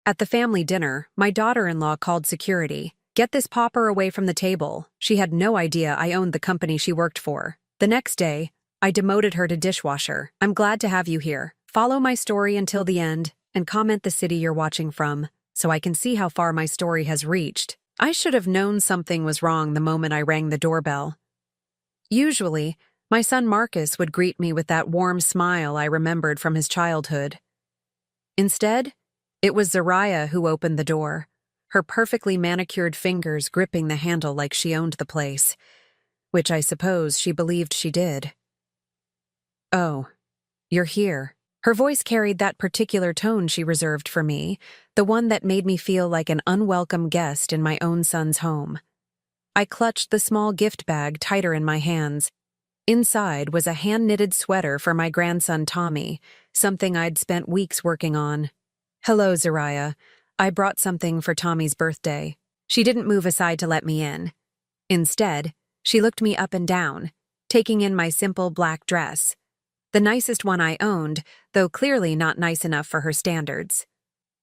At the family dinner, my daughter-in-law called security. "Get this pauper away from the table." She had no idea I owned the company she worked for. The next day, I demoted her to dishwasher. "I'm glad to have you here. Follow my story until the end, and comment the city you're watching from, so I can see how far my story has reached." I should have known something was wrong the moment I rang the doorbell. Usually, my son Marcus would greet me with that warm smile I remembered from his childhood. Instead, it was Zariah who opened the door, her perfectly manicured fingers gripping the handle like she owned the place, which I suppose she believed she did. "Oh, you're here." Her voice carried that particular tone she reserved for me, the one that made me feel like an unwelcome guest in my own son's home. I clutched the small gift bag tighter in my hands. Inside was a hand-knitted sweater for my grandson Tommy, something I'd spent weeks working on. "Hello, Zariah. I brought something for Tommy's birthday." She didn't move aside to let me in. Instead, she looked me up and down, taking in my simple black dress. The nicest one I owned, though clearly not nice enough for her standards.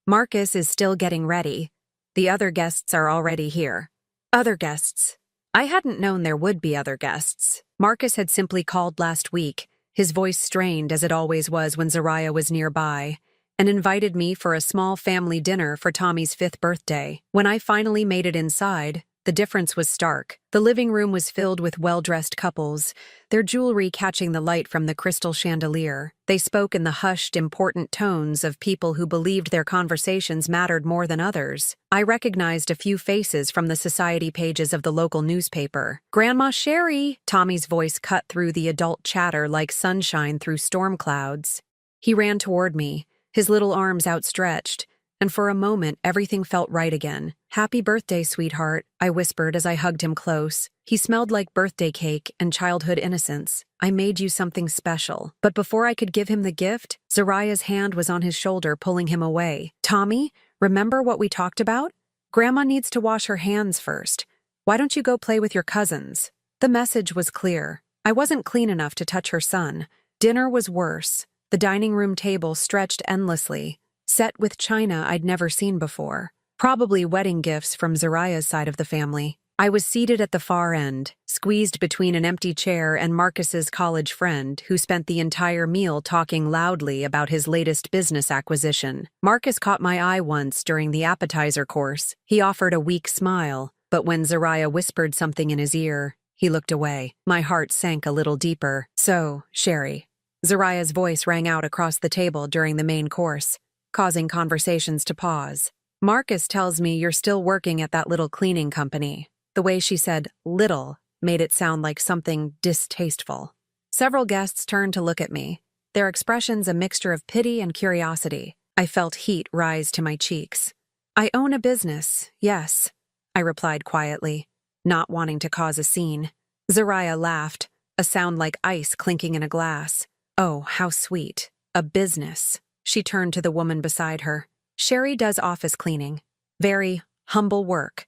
"Marcus is still getting ready. The other guests are already here." Other guests. I hadn't known there would be other guests. Marcus had simply called last week, his voice strained as it always was when Zariah was nearby, and invited me for a small family dinner for Tommy's 5th birthday. When I finally made it inside, the difference was stark. The living room was filled with well-dressed couples, their jewelry catching the light from the crystal chandelier. They spoke in the hushed, important tones of people who believed their conversations mattered more than others. I recognized a few faces from the society pages of the local newspaper. "Grandma Sherry!" Tommy's voice cut through the adult chatter like sunshine through storm clouds. He ran toward me, his little arms outstretched, and for a moment everything felt right again. "Happy birthday, sweetheart," I whispered as I hugged him close. He smelled like birthday cake and childhood innocence. "I made you something special." But before I could give him the gift, Zariah's hand was on his shoulder, pulling him away. "Tommy, remember what we talked about? Grandma needs to wash her hands first. Why don't you go play with your cousins?" The message was clear. I wasn't clean enough to touch her son. Dinner was worse. The dining room table stretched endlessly, set with china I'd never seen before. Probably wedding gifts from Zariah's side of the family. I was seated at the far end, squeezed between an empty chair and Marcus's college friend, who spent the entire meal talking loudly about his latest business acquisition. Marcus caught my eye once during the appetizer course. He offered a weak smile, but when Zariah whispered something in his ear, he looked away. My heart sank a little deeper. "So, Sherry." Zariah's voice rang out across the table during the main course, causing conversations to pause. "Marcus tells me you're still working at that little cleaning company." The way she said "little" made it sound like something distasteful. Several guests turned to look at me, their expressions a mixture of pity and curiosity. I felt heat rise to my cheeks. "I own a business, yes," I replied quietly, not wanting to cause a scene. Zariah laughed, a sound like ice clinking in a glass. "Oh, how sweet. A business." She turned to the woman beside her. "Sherry does office cleaning. Very humble work."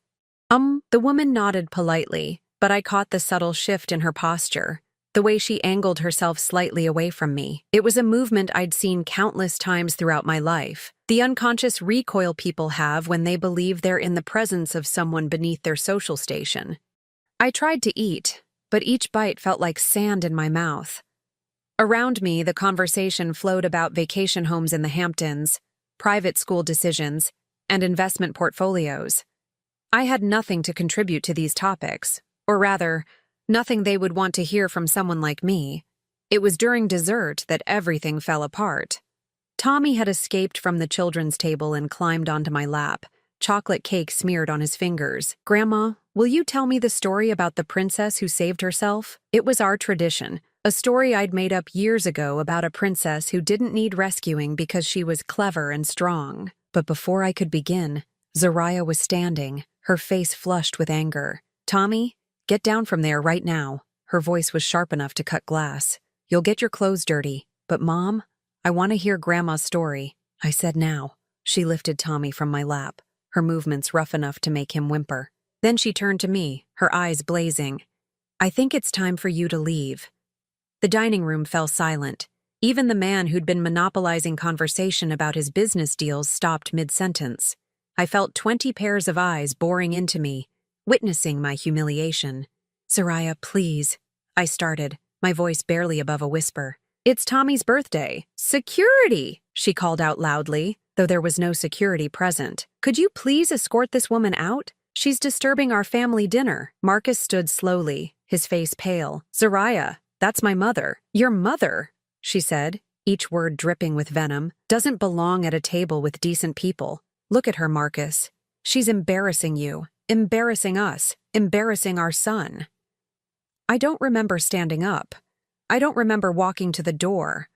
The woman nodded politely, but I caught the subtle shift in her posture, the way she angled herself slightly away from me. It was a movement I'd seen countless times throughout my life. The unconscious recoil people have when they believe they're in the presence of someone beneath their social station. I tried to eat, but each bite felt like sand in my mouth. Around me, the conversation flowed about vacation homes in the Hamptons, private school decisions, and investment portfolios. I had nothing to contribute to these topics, or rather, nothing they would want to hear from someone like me. It was during dessert that everything fell apart. Tommy had escaped from the children's table and climbed onto my lap, chocolate cake smeared on his fingers. "Grandma, will you tell me the story about the princess who saved herself?" It was our tradition, a story I'd made up years ago about a princess who didn't need rescuing because she was clever and strong. But before I could begin, Zariah was standing, her face flushed with anger. "Tommy, get down from there right now." Her voice was sharp enough to cut glass. "You'll get your clothes dirty. But Mom, I want to hear Grandma's story." I said now. She lifted Tommy from my lap, her movements rough enough to make him whimper. Then she turned to me, her eyes blazing. "I think it's time for you to leave." The dining room fell silent. Even the man who'd been monopolizing conversation about his business deals stopped mid-sentence. I felt 20 pairs of eyes boring into me, witnessing my humiliation. "Soraya, please," I started, my voice barely above a whisper. "It's Tommy's birthday." "Security!" she called out loudly, though there was no security present. "Could you please escort this woman out? She's disturbing our family dinner." Marcus stood slowly, his face pale. "Soraya, that's my mother." "Your mother," she said, each word dripping with venom, "doesn't belong at a table with decent people. Look at her, Marcus. She's embarrassing you, embarrassing us, embarrassing our son." I don't remember standing up. I don't remember walking to the door.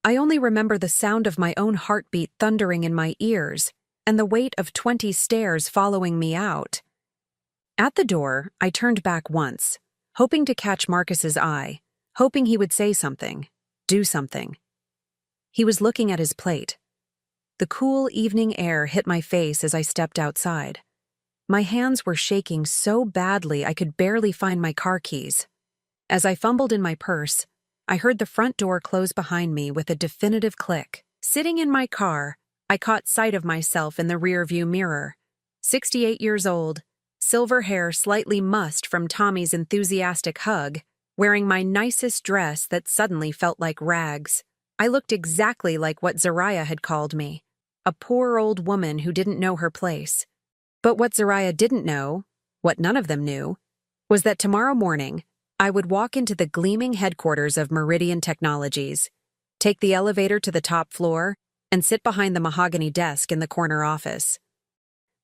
I only remember the sound of my own heartbeat thundering in my ears and the weight of 20 stares following me out. At the door, I turned back once, hoping to catch Marcus's eye, hoping he would say something, do something. He was looking at his plate. The cool evening air hit my face as I stepped outside. My hands were shaking so badly I could barely find my car keys. As I fumbled in my purse, I heard the front door close behind me with a definitive click. Sitting in my car, I caught sight of myself in the rearview mirror. 68 years old, silver hair slightly mussed from Tommy's enthusiastic hug, wearing my nicest dress that suddenly felt like rags. I looked exactly like what Soraya had called me, a poor old woman who didn't know her place. But what Soraya didn't know, what none of them knew, was that tomorrow morning, I would walk into the gleaming headquarters of Meridian Technologies, take the elevator to the top floor, and sit behind the mahogany desk in the corner office.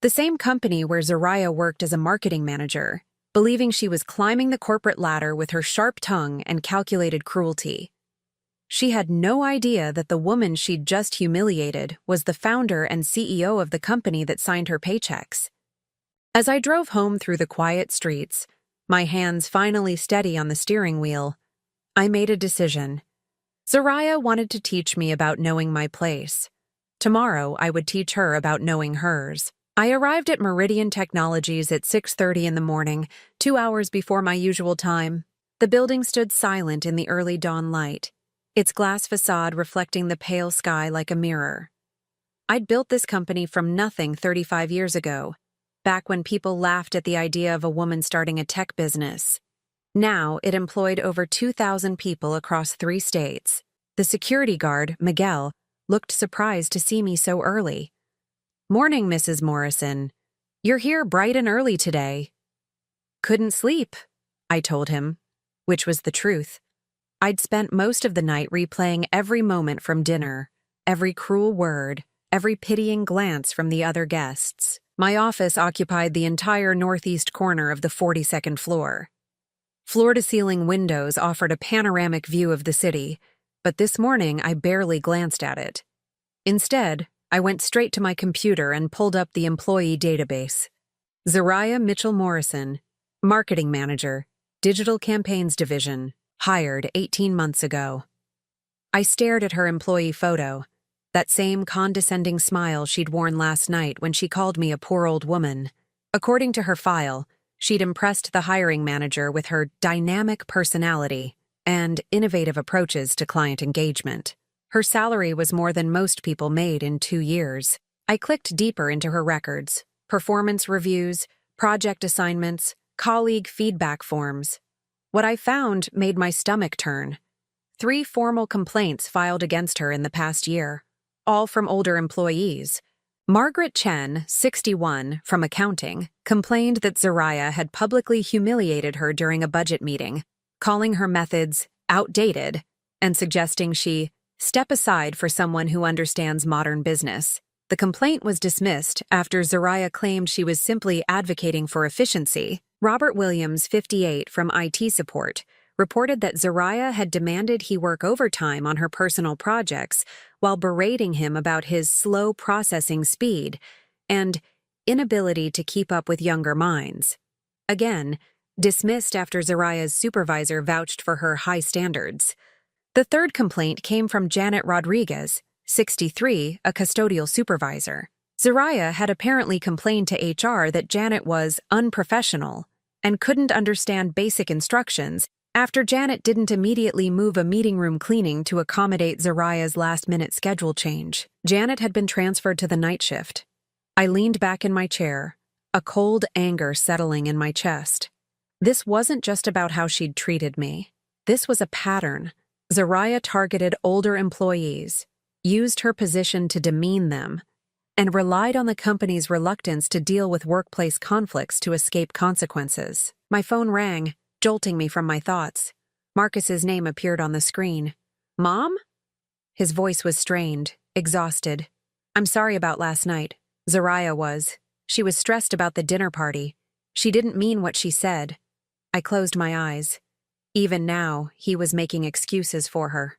The same company where Soraya worked as a marketing manager, believing she was climbing the corporate ladder with her sharp tongue and calculated cruelty. She had no idea that the woman she'd just humiliated was the founder and CEO of the company that signed her paychecks. As I drove home through the quiet streets, my hands finally steady on the steering wheel, I made a decision. Soraya wanted to teach me about knowing my place. Tomorrow, I would teach her about knowing hers. I arrived at Meridian Technologies at 6:30 in the morning, 2 hours before my usual time. The building stood silent in the early dawn light, its glass facade reflecting the pale sky like a mirror. I'd built this company from nothing 35 years ago, back when people laughed at the idea of a woman starting a tech business. Now, it employed over 2,000 people across 3 states. The security guard, Miguel, looked surprised to see me so early. "Morning, Mrs. Morrison. You're here bright and early today." "Couldn't sleep," I told him, which was the truth. I'd spent most of the night replaying every moment from dinner, every cruel word, every pitying glance from the other guests. My office occupied the entire northeast corner of the 42nd floor. Floor-to-ceiling windows offered a panoramic view of the city, but this morning I barely glanced at it. Instead, I went straight to my computer and pulled up the employee database. Soraya Mitchell Morrison, Marketing Manager, Digital Campaigns Division, hired 18 months ago. I stared at her employee photo, that same condescending smile she'd worn last night when she called me a poor old woman. According to her file, she'd impressed the hiring manager with her dynamic personality and innovative approaches to client engagement. Her salary was more than most people made in 2 years. I clicked deeper into her records, performance reviews, project assignments, colleague feedback forms. What I found made my stomach turn. 3 formal complaints filed against her in the past year, all from older employees. Margaret Chen, 61, from accounting, complained that Soraya had publicly humiliated her during a budget meeting, calling her methods outdated and suggesting she step aside for someone who understands modern business. The complaint was dismissed after Soraya claimed she was simply advocating for efficiency. Robert Williams, 58, from IT support, reported that Soraya had demanded he work overtime on her personal projects while berating him about his slow processing speed and inability to keep up with younger minds. Again, dismissed after Zoraya's supervisor vouched for her high standards. The third complaint came from Janet Rodriguez, 63, a custodial supervisor. Soraya had apparently complained to HR that Janet was unprofessional and couldn't understand basic instructions After Janet didn't immediately move a meeting room cleaning to accommodate Zariah's last-minute schedule change, Janet had been transferred to the night shift. I leaned back in my chair, a cold anger settling in my chest. This wasn't just about how she'd treated me. This was a pattern. Zariah targeted older employees, used her position to demean them, and relied on the company's reluctance to deal with workplace conflicts to escape consequences. My phone rang, jolting me from my thoughts. Marcus's name appeared on the screen. "Mom?" His voice was strained, exhausted. "I'm sorry about last night." Zariah was. She was stressed about the dinner party. She didn't mean what she said. I closed my eyes. Even now, he was making excuses for her.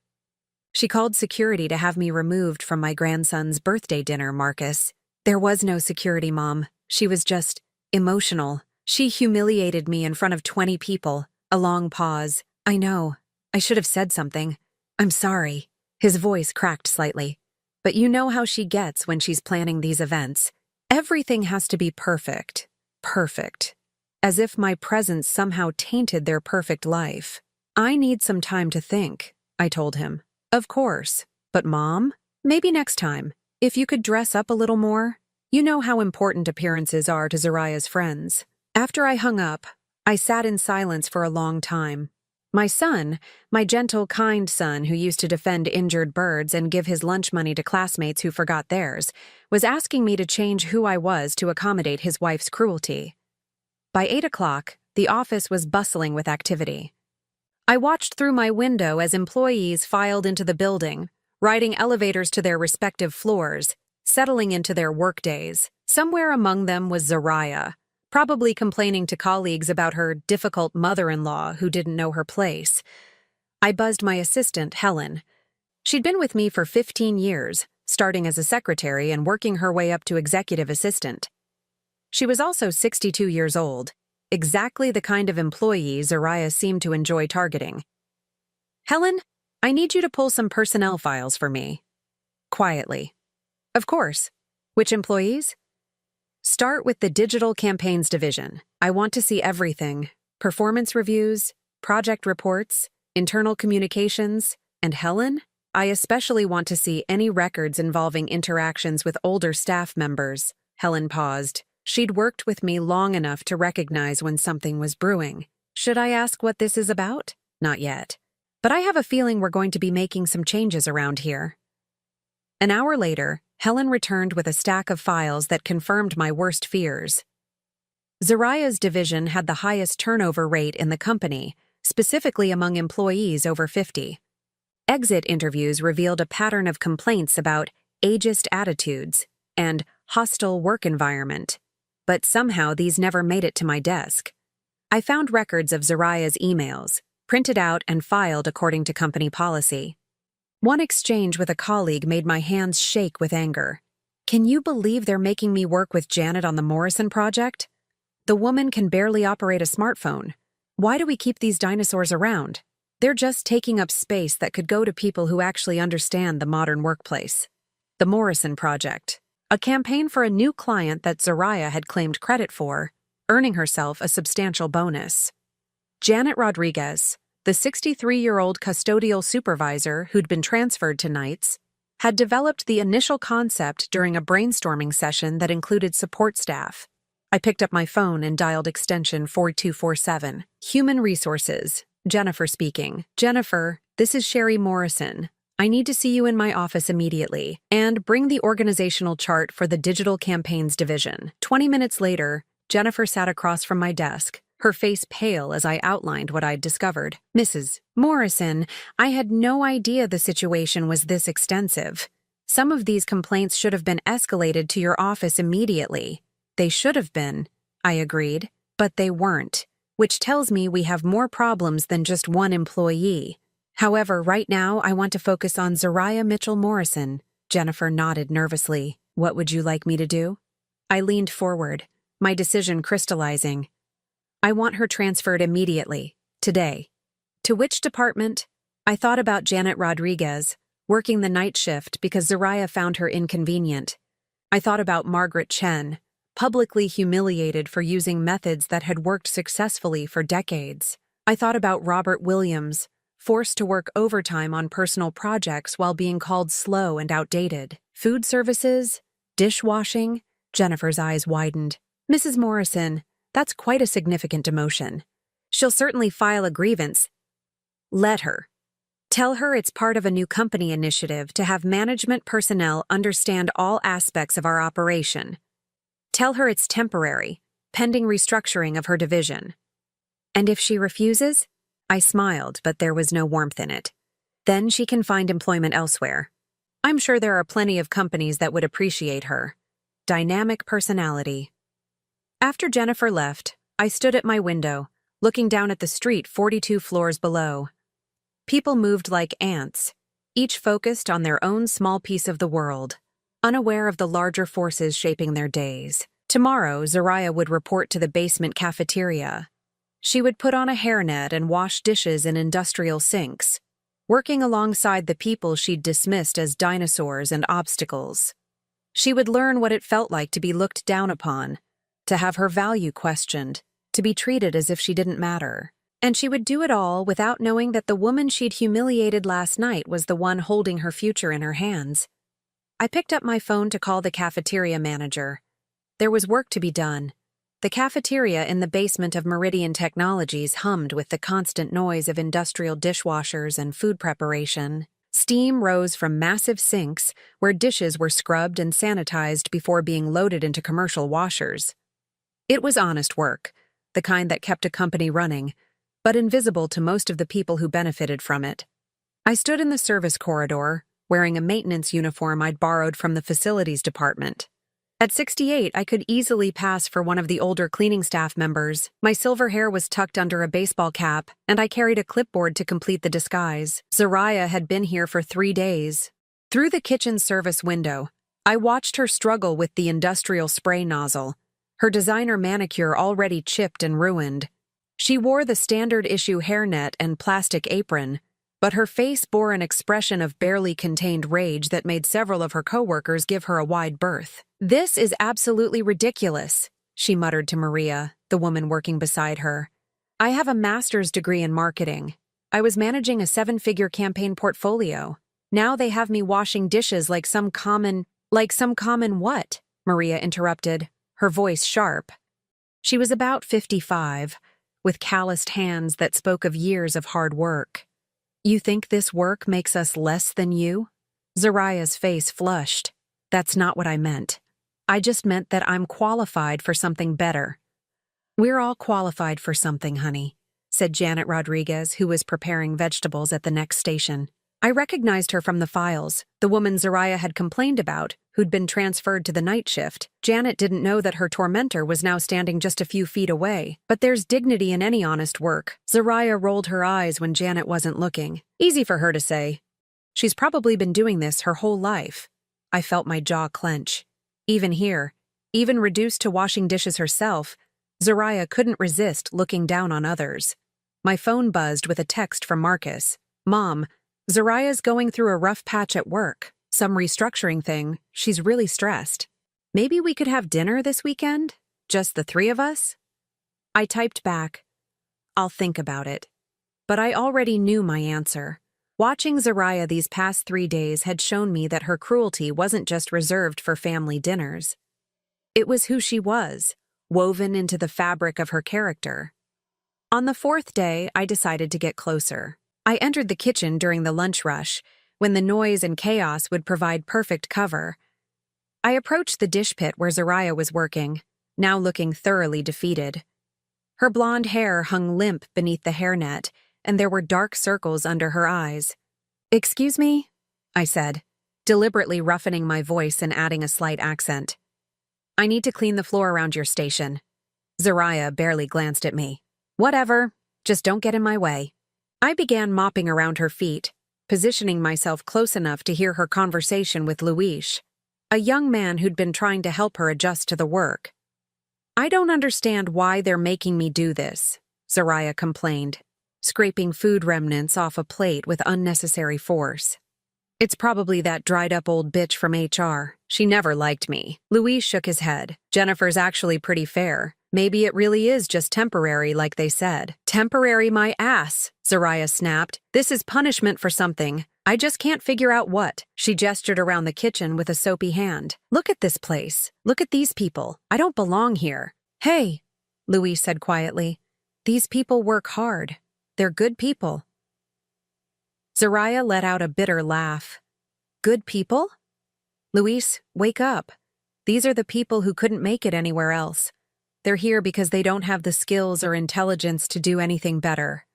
"She called security to have me removed from my grandson's birthday dinner, Marcus." "There was no security, Mom. She was just emotional. She humiliated me in front of 20 people." A long pause. "I know. I should have said something. I'm sorry." His voice cracked slightly. "But you know how she gets when she's planning these events. Everything has to be perfect. Perfect. As if my presence somehow tainted their perfect life. I need some time to think," I told him. "Of course. But Mom, maybe next time, if you could dress up a little more. You know how important appearances are to Zariah's friends." After I hung up, I sat in silence for a long time. My son, my gentle, kind son who used to defend injured birds and give his lunch money to classmates who forgot theirs, was asking me to change who I was to accommodate his wife's cruelty. By 8 o'clock, the office was bustling with activity. I watched through my window as employees filed into the building, riding elevators to their respective floors, settling into their workdays. Somewhere among them was Zariah, probably complaining to colleagues about her difficult mother-in-law who didn't know her place. I buzzed my assistant, Helen. She'd been with me for 15 years, starting as a secretary and working her way up to executive assistant. She was also 62 years old, exactly the kind of employee Zariah seemed to enjoy targeting. "Helen, I need you to pull some personnel files for me." Quietly. "Of course. Which employees?" "Start with the Digital Campaigns Division. I want to see everything. Performance reviews, project reports, internal communications, and Helen, I especially want to see any records involving interactions with older staff members." Helen paused. She'd worked with me long enough to recognize when something was brewing. "Should I ask what this is about?" "Not yet. But I have a feeling we're going to be making some changes around here." An hour later, Helen returned with a stack of files that confirmed my worst fears. Zariah's division had the highest turnover rate in the company, specifically among employees over 50. Exit interviews revealed a pattern of complaints about ageist attitudes and hostile work environment, but somehow these never made it to my desk. I found records of Zariah's emails, printed out and filed according to company policy. One exchange with a colleague made my hands shake with anger. "Can you believe they're making me work with Janet on the Morrison project? The woman can barely operate a smartphone. Why do we keep these dinosaurs around? They're just taking up space that could go to people who actually understand the modern workplace." The Morrison project, a campaign for a new client that Zariah had claimed credit for, earning herself a substantial bonus. Janet Rodriguez, the 63-year-old custodial supervisor who'd been transferred to nights, had developed the initial concept during a brainstorming session that included support staff. I picked up my phone and dialed extension 4247. "Human Resources. Jennifer speaking. Jennifer, this is Sherry Morrison. I need to see you in my office immediately, and bring the organizational chart for the Digital Campaigns Division." 20 minutes later, Jennifer sat across from my desk, her face pale as I outlined what I'd discovered. "Mrs. Morrison, I had no idea the situation was this extensive. Some of these complaints should have been escalated to your office immediately." "They should have been," I agreed, "but they weren't, which tells me we have more problems than just one employee. However, right now I want to focus on Zariah Mitchell Morrison." Jennifer nodded nervously. "What would you like me to do?" I leaned forward, my decision crystallizing. "I want her transferred immediately, today." "To which department?" I thought about Janet Rodriguez, working the night shift because Zariah found her inconvenient. I thought about Margaret Chen, publicly humiliated for using methods that had worked successfully for decades. I thought about Robert Williams, forced to work overtime on personal projects while being called slow and outdated. Food services, dishwashing. Jennifer's eyes widened. Mrs. Morrison, that's quite a significant demotion. She'll certainly file a grievance. Let her. Tell her it's part of a new company initiative to have management personnel understand all aspects of our operation. Tell her it's temporary, pending restructuring of her division. And if she refuses? I smiled, but there was no warmth in it. Then she can find employment elsewhere. I'm sure there are plenty of companies that would appreciate her. Dynamic personality. After Jennifer left, I stood at my window, looking down at the street 42 floors below. People moved like ants, each focused on their own small piece of the world, unaware of the larger forces shaping their days. Tomorrow, Zariah would report to the basement cafeteria. She would put on a hairnet and wash dishes in industrial sinks, working alongside the people she'd dismissed as dinosaurs and obstacles. She would learn what it felt like to be looked down upon, to have her value questioned, to be treated as if she didn't matter. And she would do it all without knowing that the woman she'd humiliated last night was the one holding her future in her hands. I picked up my phone to call the cafeteria manager. There was work to be done. The cafeteria in the basement of Meridian Technologies hummed with the constant noise of industrial dishwashers and food preparation. Steam rose from massive sinks where dishes were scrubbed and sanitized before being loaded into commercial washers. It was honest work, the kind that kept a company running, but invisible to most of the people who benefited from it. I stood in the service corridor, wearing a maintenance uniform I'd borrowed from the facilities department. At 68, I could easily pass for one of the older cleaning staff members. My silver hair was tucked under a baseball cap, and I carried a clipboard to complete the disguise. Zariah had been here for 3 days. Through the kitchen service window, I watched her struggle with the industrial spray nozzle, her designer manicure already chipped and ruined. She wore the standard-issue hairnet and plastic apron, but her face bore an expression of barely contained rage that made several of her coworkers give her a wide berth. "This is absolutely ridiculous," she muttered to Maria, the woman working beside her. "I have a master's degree in marketing. I was managing a 7-figure campaign portfolio. Now they have me washing dishes like some common what?" Maria interrupted, her voice sharp. She was about 55, with calloused hands that spoke of years of hard work. "You think this work makes us less than you?" Zariah's face flushed. "That's not what I meant. I just meant that I'm qualified for something better." "We're all qualified for something, honey," said Janet Rodriguez, who was preparing vegetables at the next station. I recognized her from the files, the woman Zariah had complained about, who'd been transferred to the night shift. Janet didn't know that her tormentor was now standing just a few feet away. But there's dignity in any honest work. Zariah rolled her eyes when Janet wasn't looking. Easy for her to say. She's probably been doing this her whole life. I felt my jaw clench. Even here, even reduced to washing dishes herself, Zariah couldn't resist looking down on others. My phone buzzed with a text from Marcus. "Mom, Zariah's going through a rough patch at work. Some restructuring thing. She's really stressed. Maybe we could have dinner this weekend? Just the 3 of us?" I typed back, "I'll think about it." But I already knew my answer. Watching Zariah these past 3 days had shown me that her cruelty wasn't just reserved for family dinners. It was who she was, woven into the fabric of her character. On the 4th day, I decided to get closer. I entered the kitchen during the lunch rush, when the noise and chaos would provide perfect cover. I approached the dish pit where Zariah was working, now looking thoroughly defeated. Her blonde hair hung limp beneath the hairnet, and there were dark circles under her eyes. "Excuse me?" I said, deliberately roughening my voice and adding a slight accent. "I need to clean the floor around your station." Zariah barely glanced at me. "Whatever, just don't get in my way." I began mopping around her feet, positioning myself close enough to hear her conversation with Luis, a young man who'd been trying to help her adjust to the work. "I don't understand why they're making me do this," Zariah complained, scraping food remnants off a plate with unnecessary force. It's probably that dried-up old bitch from HR. She never liked me. Louise shook his head. Jennifer's actually pretty fair. Maybe it really is just temporary, like they said. Temporary my ass, Zariah snapped. This is punishment for something. I just can't figure out what. She gestured around the kitchen with a soapy hand. Look at this place. Look at these people. I don't belong here. Hey, Louise said quietly. These people work hard. They're good people. Zariah let out a bitter laugh. Good people? Louise, wake up. These are the people who couldn't make it anywhere else. They're here because they don't have the skills or intelligence to do anything better.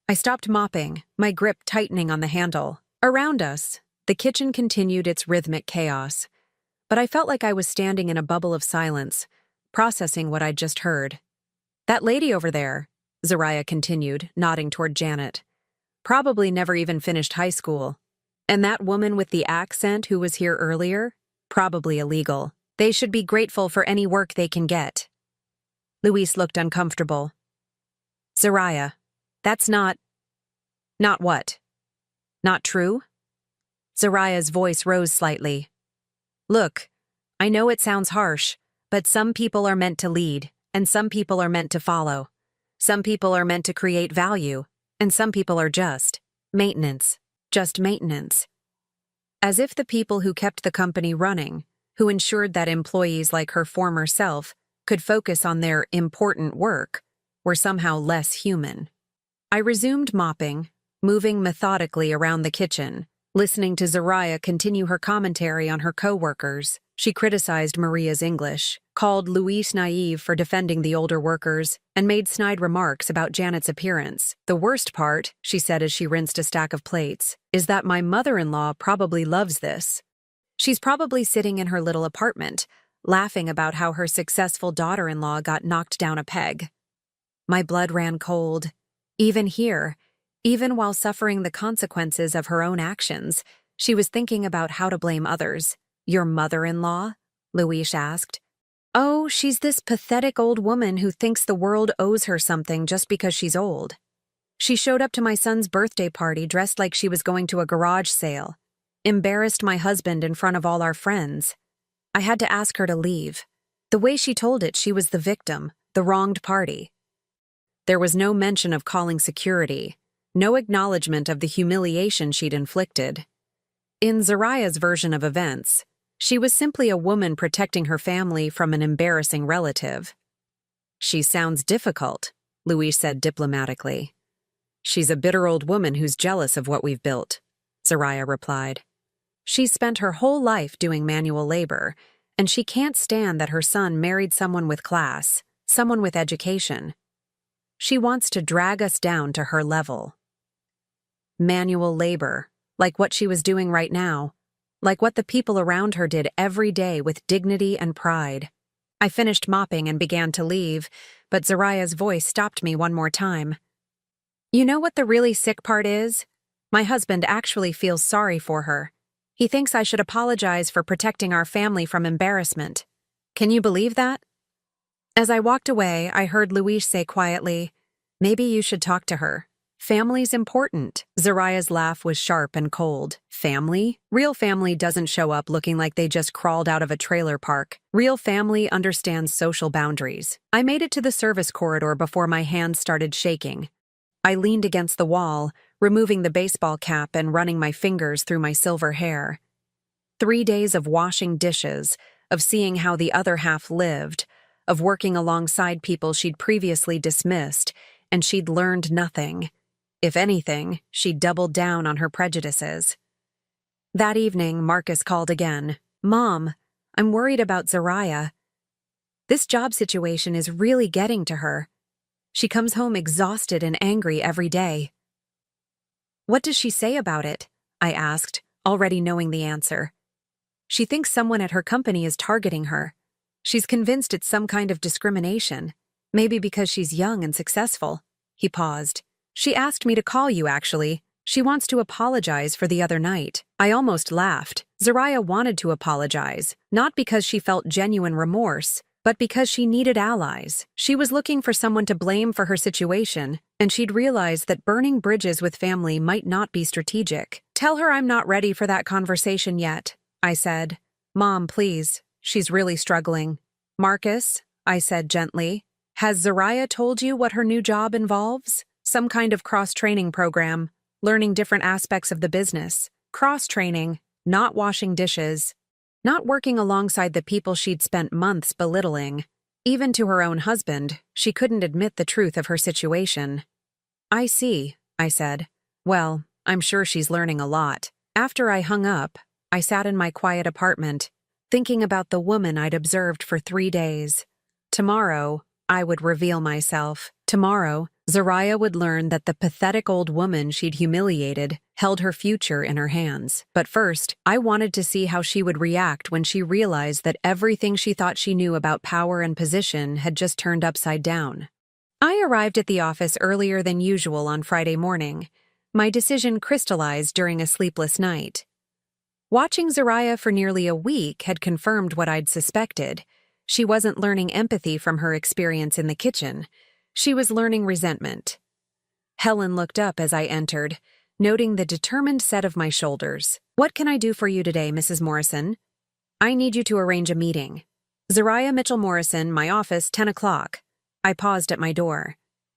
I stopped mopping, my grip tightening on the handle. Around us, the kitchen continued its rhythmic chaos, but I felt like I was standing in a bubble of silence, processing what I'd just heard. That lady over there, Zariah continued, nodding toward Janet, probably never even finished high school. And that woman with the accent who was here earlier, probably illegal. They should be grateful for any work they can get. Louise looked uncomfortable. Zariah, that's not what? Not true? Zariah's voice rose slightly. Look, I know it sounds harsh, but some people are meant to lead, and some people are meant to follow. Some people are meant to create value, and some people are just maintenance. Just maintenance. As if the people who kept the company running, who ensured that employees like her former self could focus on their important work, were somehow less human. I resumed mopping, moving methodically around the kitchen, listening to Zariah continue her commentary on her co-workers. She criticized Maria's English, called Louise naive for defending the older workers, and made snide remarks about Janet's appearance. The worst part, she said as she rinsed a stack of plates, is that my mother-in-law probably loves this. She's probably sitting in her little apartment, laughing about how her successful daughter-in-law got knocked down a peg. My blood ran cold. Even here, even while suffering the consequences of her own actions, she was thinking about how to blame others. Your mother-in-law? Louise asked. Oh, she's this pathetic old woman who thinks the world owes her something just because she's old. She showed up to my son's birthday party dressed like she was going to a garage sale, embarrassed my husband in front of all our friends. I had to ask her to leave. The way she told it, she was the victim, the wronged party. There was no mention of calling security, no acknowledgement of the humiliation she'd inflicted. In Zariah's version of events, she was simply a woman protecting her family from an embarrassing relative. She sounds difficult, Louise said diplomatically. She's a bitter old woman who's jealous of what we've built, Zariah replied. She's spent her whole life doing manual labor, and she can't stand that her son married someone with class, someone with education. She wants to drag us down to her level. Manual labor, like what she was doing right now, like what the people around her did every day with dignity and pride. I finished mopping and began to leave, but Zariah's voice stopped me one more time. You know what the really sick part is? My husband actually feels sorry for her. He thinks I should apologize for protecting our family from embarrassment. Can you believe that? As I walked away, I heard Louise say quietly, maybe you should talk to her. Family's important. Zariah's laugh was sharp and cold. Family? Real family doesn't show up looking like they just crawled out of a trailer park. Real family understands social boundaries. I made it to the service corridor before my hands started shaking. I leaned against the wall, removing the baseball cap and running my fingers through my silver hair. 3 days of washing dishes, of seeing how the other half lived, of working alongside people she'd previously dismissed, and she'd learned nothing. If anything, she doubled down on her prejudices. That evening, Marcus called again. Mom, I'm worried about Zariah. This job situation is really getting to her. She comes home exhausted and angry every day. What does she say about it? I asked, already knowing the answer. She thinks someone at her company is targeting her. She's convinced it's some kind of discrimination, maybe because she's young and successful. He paused. She asked me to call you, actually. She wants to apologize for the other night. I almost laughed. Zariah wanted to apologize, not because she felt genuine remorse, but because she needed allies. She was looking for someone to blame for her situation, and she'd realized that burning bridges with family might not be strategic. Tell her I'm not ready for that conversation yet, I said. Mom, please. She's really struggling. Marcus, I said gently, has Zariah told you what her new job involves? Some kind of cross-training program, learning different aspects of the business. Cross-training, not washing dishes, not working alongside the people she'd spent months belittling. Even to her own husband, she couldn't admit the truth of her situation. I see, I said. Well, I'm sure she's learning a lot. After I hung up, I sat in my quiet apartment, thinking about the woman I'd observed for 3 days. Tomorrow, I would reveal myself. Tomorrow, Zariah would learn that the pathetic old woman she'd humiliated held her future in her hands. But first, I wanted to see how she would react when she realized that everything she thought she knew about power and position had just turned upside down. I arrived at the office earlier than usual on Friday morning. My decision crystallized during a sleepless night. Watching Zariah for nearly a week had confirmed what I'd suspected. She wasn't learning empathy from her experience in the kitchen. She was learning resentment. Helen looked up as I entered, noting the determined set of my shoulders. What can I do for you today, Mrs. Morrison? I need you to arrange a meeting. Zariah Mitchell Morrison, my office, 10 o'clock. I paused at my door.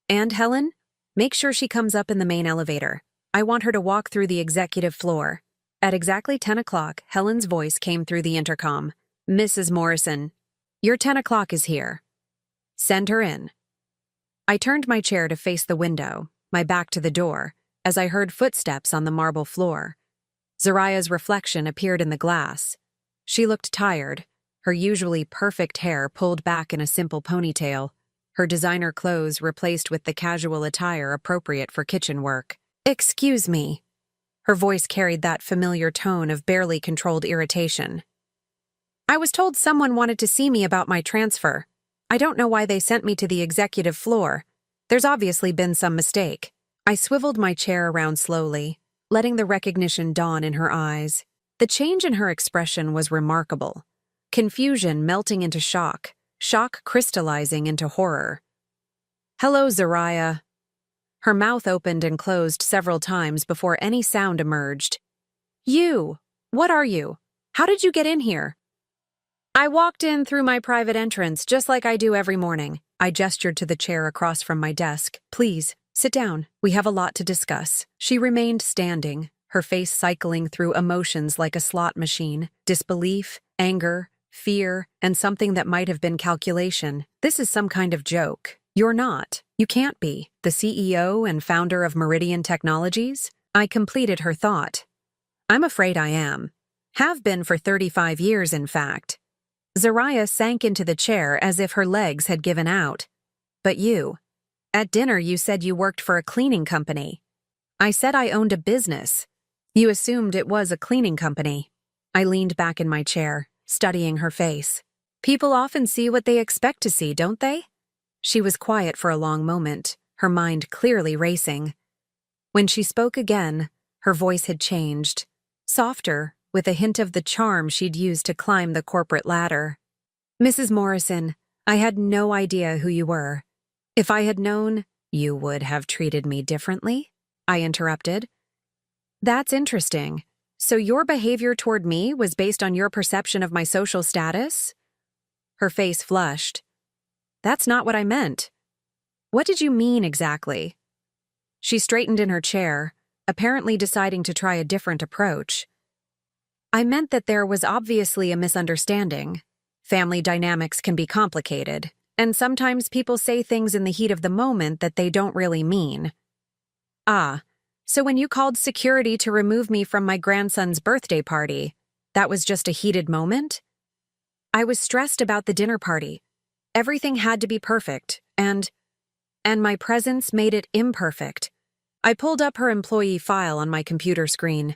And Helen? Make sure she comes up in the main elevator. I want her to walk through the executive floor. At exactly 10 o'clock, Helen's voice came through the intercom. Mrs. Morrison, your 10 o'clock is here. Send her in. I turned my chair to face the window, my back to the door, as I heard footsteps on the marble floor. Zariah's reflection appeared in the glass. She looked tired, her usually perfect hair pulled back in a simple ponytail, her designer clothes replaced with the casual attire appropriate for kitchen work. Excuse me. Her voice carried that familiar tone of barely controlled irritation. I was told someone wanted to see me about my transfer. I don't know why they sent me to the executive floor. There's obviously been some mistake. I swiveled my chair around slowly, letting the recognition dawn in her eyes. The change in her expression was remarkable. Confusion melting into shock, shock crystallizing into horror. Hello, Zariah. Her mouth opened and closed several times before any sound emerged. You! What are you? How did you get in here? I walked in through my private entrance, just like I do every morning. I gestured to the chair across from my desk. Please, sit down. We have a lot to discuss. She remained standing, her face cycling through emotions like a slot machine. Disbelief, anger, fear, and something that might have been calculation. This is some kind of joke. You're not. You can't be. The CEO and founder of Meridian Technologies? I completed her thought. I'm afraid I am. Have been for 35 years, in fact. Zariah sank into the chair as if her legs had given out. But you. At dinner you said you worked for a cleaning company. I said I owned a business. You assumed it was a cleaning company. I leaned back in my chair, studying her face. People often see what they expect to see, don't they? She was quiet for a long moment, her mind clearly racing. When she spoke again, her voice had changed. Softer, with a hint of the charm she'd used to climb the corporate ladder. Mrs. Morrison, I had no idea who you were. If I had known, you would have treated me differently? I interrupted. That's interesting. So your behavior toward me was based on your perception of my social status? Her face flushed. That's not what I meant. What did you mean exactly? She straightened in her chair, apparently deciding to try a different approach. I meant that there was obviously a misunderstanding. Family dynamics can be complicated, and sometimes people say things in the heat of the moment that they don't really mean. Ah, so when you called security to remove me from my grandson's birthday party, that was just a heated moment? I was stressed about the dinner party. Everything had to be perfect, and my presence made it imperfect. I pulled up her employee file on my computer screen.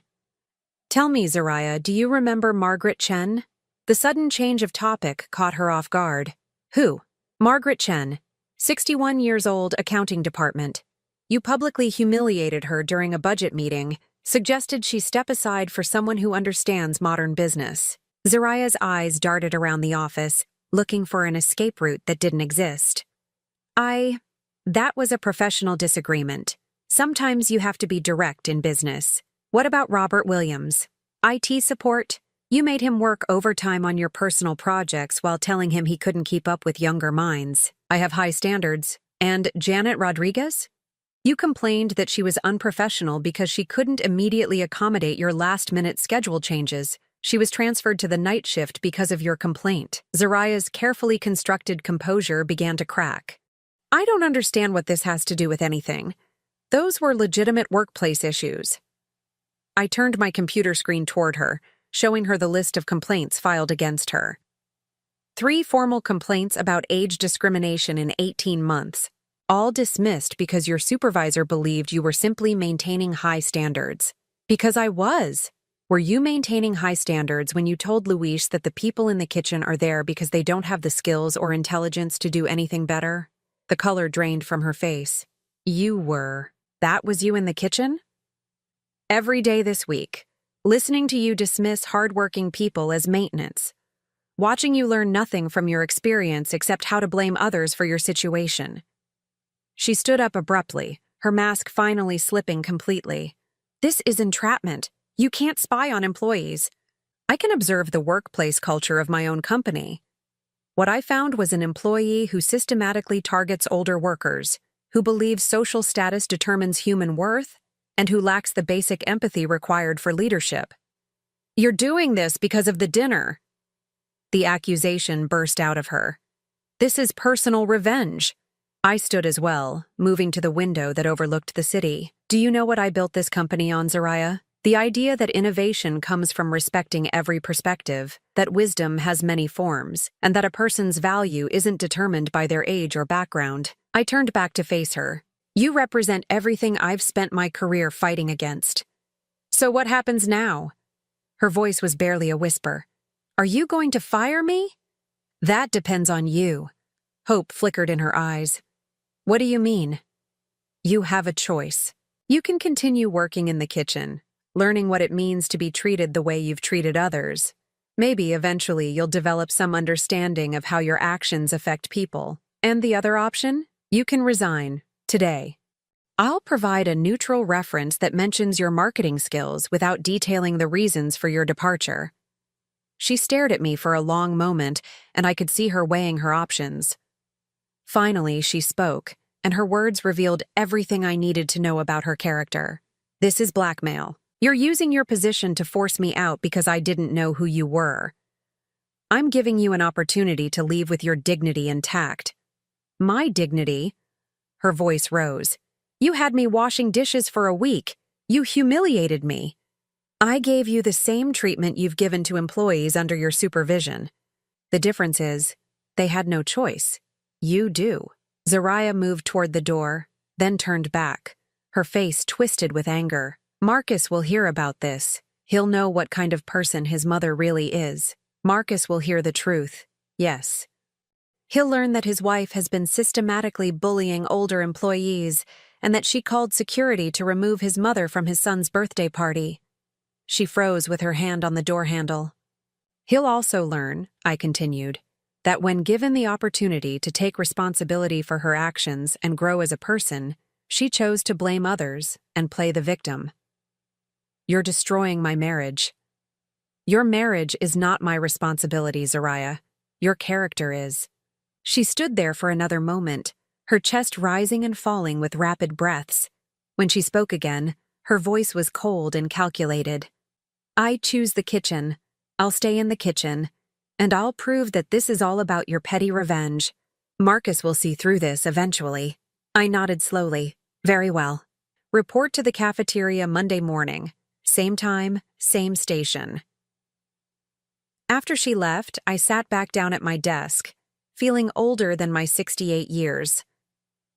Tell me, Zariah, do you remember Margaret Chen? The sudden change of topic caught her off guard. Who? Margaret Chen, 61 years old, accounting department. You publicly humiliated her during a budget meeting, suggested she step aside for someone who understands modern business. Zariah's eyes darted around the office, looking for an escape route that didn't exist. That was a professional disagreement. Sometimes you have to be direct in business. What about Robert Williams? IT support? You made him work overtime on your personal projects while telling him he couldn't keep up with younger minds. I have high standards. And Janet Rodriguez? You complained that she was unprofessional because she couldn't immediately accommodate your last-minute schedule changes. She was transferred to the night shift because of your complaint. Zariah's carefully constructed composure began to crack. I don't understand what this has to do with anything. Those were legitimate workplace issues. I turned my computer screen toward her, showing her the list of complaints filed against her. 3 formal complaints about age discrimination in 18 months, all dismissed because your supervisor believed you were simply maintaining high standards. Because I was. Were you maintaining high standards when you told Luis that the people in the kitchen are there because they don't have the skills or intelligence to do anything better? The color drained from her face. You were. That was you in the kitchen? Every day this week, listening to you dismiss hardworking people as maintenance. Watching you learn nothing from your experience except how to blame others for your situation. She stood up abruptly, her mask finally slipping completely. This is entrapment. You can't spy on employees. I can observe the workplace culture of my own company. What I found was an employee who systematically targets older workers, who believes social status determines human worth, and who lacks the basic empathy required for leadership. You're doing this because of the dinner. The accusation burst out of her. This is personal revenge. I stood as well, moving to the window that overlooked the city. Do you know what I built this company on, Zariah? The idea that innovation comes from respecting every perspective, that wisdom has many forms, and that a person's value isn't determined by their age or background. I turned back to face her. You represent everything I've spent my career fighting against. So what happens now? Her voice was barely a whisper. Are you going to fire me? That depends on you. Hope flickered in her eyes. What do you mean? You have a choice. You can continue working in the kitchen, learning what it means to be treated the way you've treated others. Maybe eventually you'll develop some understanding of how your actions affect people. And the other option? You can resign, today. I'll provide a neutral reference that mentions your marketing skills without detailing the reasons for your departure. She stared at me for a long moment, and I could see her weighing her options. Finally, she spoke, and her words revealed everything I needed to know about her character. This is blackmail. You're using your position to force me out because I didn't know who you were. I'm giving you an opportunity to leave with your dignity intact. My dignity? Her voice rose. You had me washing dishes for a week. You humiliated me. I gave you the same treatment you've given to employees under your supervision. The difference is, they had no choice. You do. Zariah moved toward the door, then turned back. Her face twisted with anger. Marcus will hear about this. He'll know what kind of person his mother really is. Marcus will hear the truth. Yes. He'll learn that his wife has been systematically bullying older employees and that she called security to remove his mother from his son's birthday party. She froze with her hand on the door handle. He'll also learn, I continued, that when given the opportunity to take responsibility for her actions and grow as a person, she chose to blame others and play the victim. You're destroying my marriage. Your marriage is not my responsibility, Zariah. Your character is. She stood there for another moment, her chest rising and falling with rapid breaths. When she spoke again, her voice was cold and calculated. I choose the kitchen. I'll stay in the kitchen. And I'll prove that this is all about your petty revenge. Marcus will see through this eventually. I nodded slowly. Very well. Report to the cafeteria Monday morning. Same time, same station. After she left, I sat back down at my desk, feeling older than my 68 years.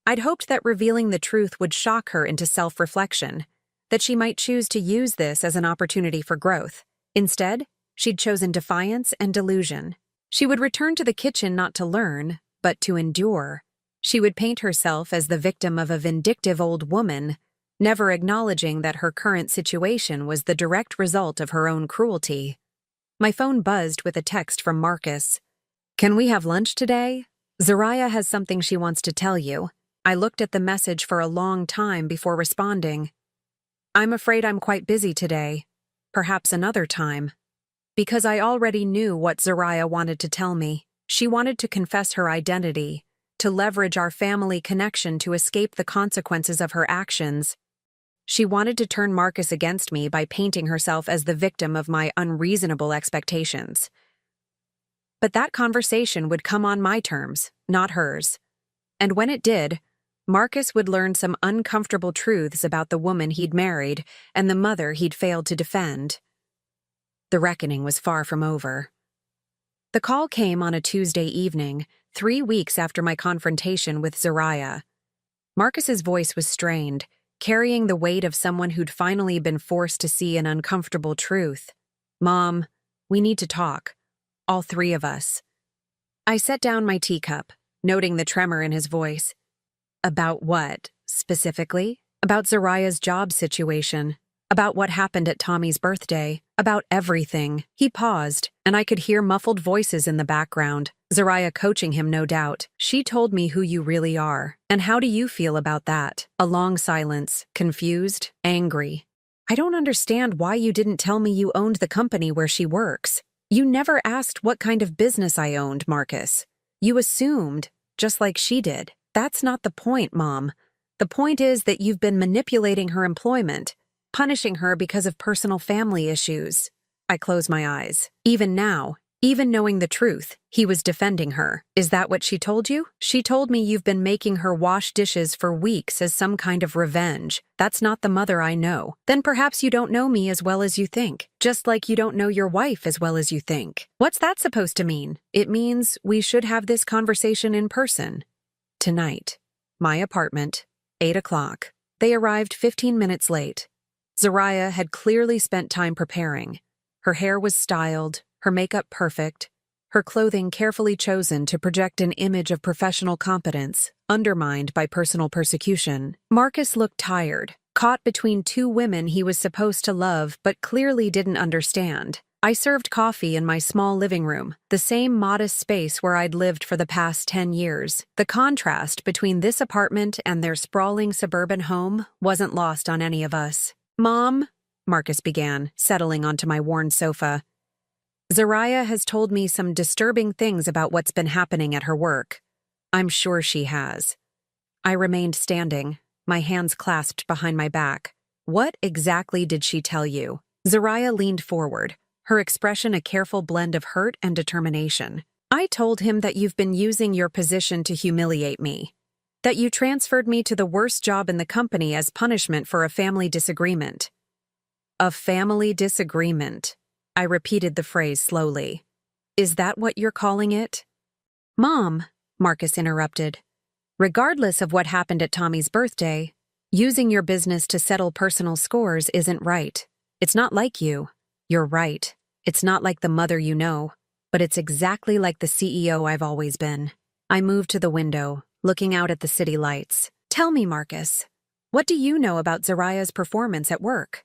I'd hoped that revealing the truth would shock her into self-reflection, that she might choose to use this as an opportunity for growth. Instead, she'd chosen defiance and delusion. She would return to the kitchen not to learn, but to endure. She would paint herself as the victim of a vindictive old woman, never acknowledging that her current situation was the direct result of her own cruelty. My phone buzzed with a text from Marcus. Can we have lunch today? Zariah has something she wants to tell you. I looked at the message for a long time before responding. I'm afraid I'm quite busy today. Perhaps another time. Because I already knew what Zariah wanted to tell me. She wanted to confess her identity, to leverage our family connection to escape the consequences of her actions. She wanted to turn Marcus against me by painting herself as the victim of my unreasonable expectations. But that conversation would come on my terms, not hers. And when it did, Marcus would learn some uncomfortable truths about the woman he'd married and the mother he'd failed to defend. The reckoning was far from over. The call came on a Tuesday evening, 3 weeks after my confrontation with Zariah. Marcus's voice was strained, carrying the weight of someone who'd finally been forced to see an uncomfortable truth. "Mom, we need to talk. All three of us." I set down my teacup, noting the tremor in his voice. "About what, specifically?" "About Zariah's job situation. About what happened at Tommy's birthday. About everything." He paused, and I could hear muffled voices in the background. Zariah coaching him, no doubt. "She told me who you really are. And how do you feel about that?" A long silence, confused, angry. "I don't understand why you didn't tell me you owned the company where she works. You never asked what kind of business I owned, Marcus. You assumed, just like she did." "That's not the point, Mom. The point is that you've been manipulating her employment, punishing her because of personal family issues." I closed my eyes. Even now, even knowing the truth, he was defending her. "Is that what she told you?" "She told me you've been making her wash dishes for weeks as some kind of revenge. That's not the mother I know." "Then perhaps you don't know me as well as you think. Just like you don't know your wife as well as you think." "What's that supposed to mean?" "It means we should have this conversation in person. Tonight. My apartment, 8 o'clock. They arrived 15 minutes late. Zariah had clearly spent time preparing. Her hair was styled, her makeup perfect, her clothing carefully chosen to project an image of professional competence, undermined by personal persecution. Marcus looked tired, caught between two women he was supposed to love but clearly didn't understand. I served coffee in my small living room, the same modest space where I'd lived for the past 10 years. The contrast between this apartment and their sprawling suburban home wasn't lost on any of us. "Mom," Marcus began, settling onto my worn sofa, "Zariah has told me some disturbing things about what's been happening at her work." "I'm sure she has." I remained standing, my hands clasped behind my back. "What exactly did she tell you?" Zariah leaned forward, her expression a careful blend of hurt and determination. "I told him that you've been using your position to humiliate me. That you transferred me to the worst job in the company as punishment for a family disagreement." "A family disagreement." I repeated the phrase slowly. "Is that what you're calling it?" "Mom," Marcus interrupted, "regardless of what happened at Tommy's birthday, using your business to settle personal scores isn't right. It's not like you. You're right. It's not like the mother you know, but it's exactly like the CEO I've always been." I moved to the window, looking out at the city lights. "Tell me, Marcus, what do you know about Zariah's performance at work?"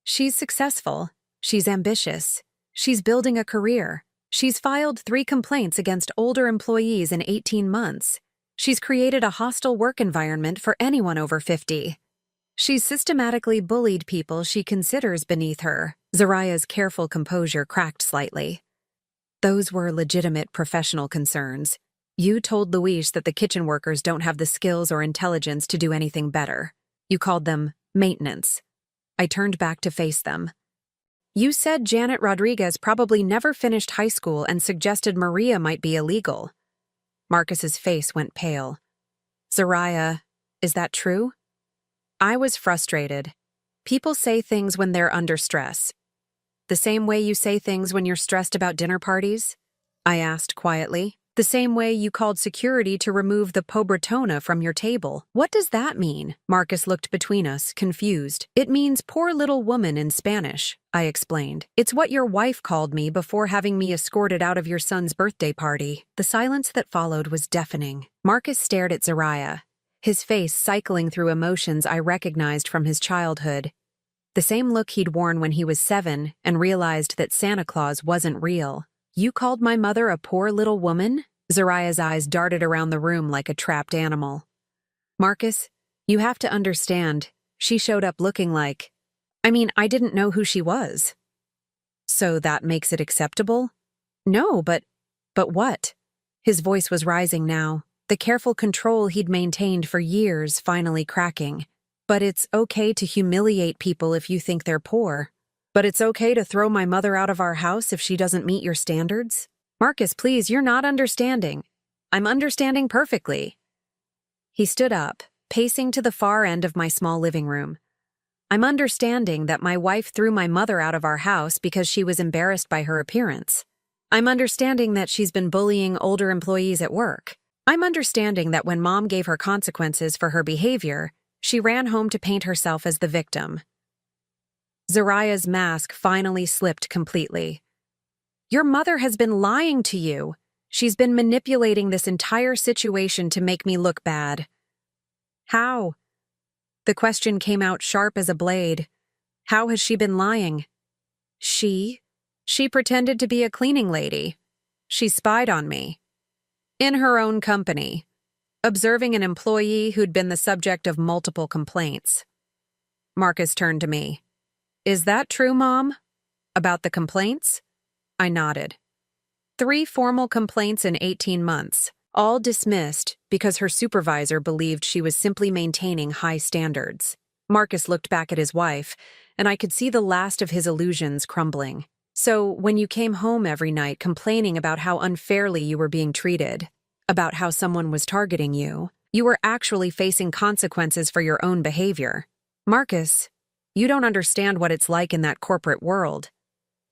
"She's successful. She's ambitious. She's building a career. She's filed 3 complaints against older employees in 18 months. She's created a hostile work environment for anyone over 50. She's systematically bullied people she considers beneath her." Zariah's careful composure cracked slightly. "Those were legitimate professional concerns. You told Luis that the kitchen workers don't have the skills or intelligence to do anything better. You called them maintenance." I turned back to face them. "You said Janet Rodriguez probably never finished high school and suggested Maria might be illegal." Marcus's face went pale. "Zariah, is that true?" I was frustrated. People say things when they're under stress. "The same way you say things when you're stressed about dinner parties?" I asked quietly. "The same way you called security to remove the pobretona from your table." "What does that mean?" Marcus looked between us, confused. "It means poor little woman in Spanish," I explained. "It's what your wife called me before having me escorted out of your son's birthday party." The silence that followed was deafening. Marcus stared at Zariah, his face cycling through emotions I recognized from his childhood. The same look he'd worn when he was 7 and realized that Santa Claus wasn't real. "You called my mother a poor little woman?" Zariah's eyes darted around the room like a trapped animal. "Marcus, you have to understand, She showed up looking like, I didn't know who she was. So that makes it acceptable? No, but what? His voice was rising now, the careful control he'd maintained for years finally cracking. But it's okay to humiliate people if you think they're poor. But it's okay to throw my mother out of our house if she doesn't meet your standards? Marcus, please, you're not understanding. I'm understanding perfectly. He stood up, pacing to the far end of my small living room. I'm understanding that my wife threw my mother out of our house because she was embarrassed by her appearance. I'm understanding that she's been bullying older employees at work. I'm understanding that when Mom gave her consequences for her behavior, she ran home to paint herself as the victim. Zariah's mask finally slipped completely. Your mother has been lying to you. She's been manipulating this entire situation to make me look bad. How? The question came out sharp as a blade. How has she been lying? She pretended to be a cleaning lady. She spied on me. In her own company, observing an employee who'd been the subject of multiple complaints. Marcus turned to me. Is that true, Mom? About the complaints? I nodded. 3 formal complaints in 18 months, all dismissed because her supervisor believed she was simply maintaining high standards. Marcus looked back at his wife, and I could see the last of his illusions crumbling. So, when you came home every night complaining about how unfairly you were being treated, about how someone was targeting you, you were actually facing consequences for your own behavior. Marcus, you don't understand what it's like in that corporate world.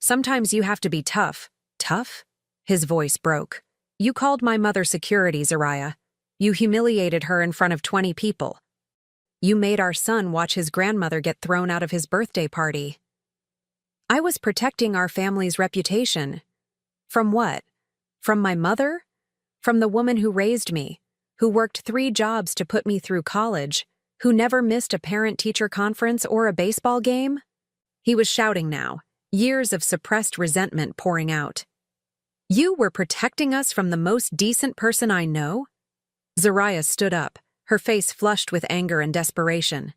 Sometimes you have to be tough. Tough? His voice broke. You called my mother security, Zariah. You humiliated her in front of 20 people. You made our son watch his grandmother get thrown out of his birthday party. I was protecting our family's reputation. From what? From my mother? From the woman who raised me, who worked 3 jobs to put me through college, who never missed a parent-teacher conference or a baseball game? He was shouting now, years of suppressed resentment pouring out. You were protecting us from the most decent person I know? Zariah stood up, her face flushed with anger and desperation.